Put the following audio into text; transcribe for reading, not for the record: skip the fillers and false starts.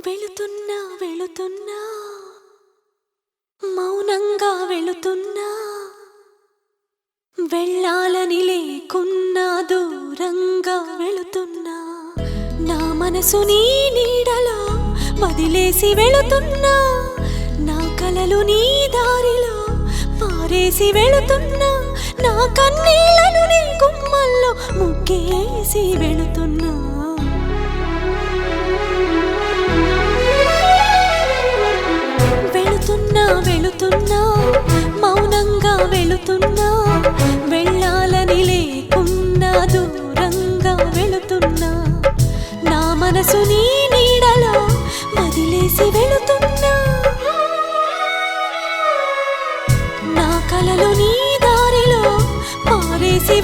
వెళుతున్నా వెళుతున్నా మౌనంగా వెళుతున్నా వెళ్ళాలని లేకున్నా దూరంగా వెళుతున్నా నా మనసు నీ నీడలో వదిలేసి వెళుతున్నా నా కలలు నీ దారిలో పారేసి వెళుతున్నా నా కన్నీళ్లను నీ గుమ్మల్లో ముగ్గేసి వెళుతున్నా వెళుతున్నా మౌనంగా వెళుతున్నా వెళ్ళాలని లేకున్నా దూరంగా వెళుతున్నా నా మనసు నీ నీడలో వదిలేసి వెళుతున్నా నా కలలు నీ దారిలో పారేసి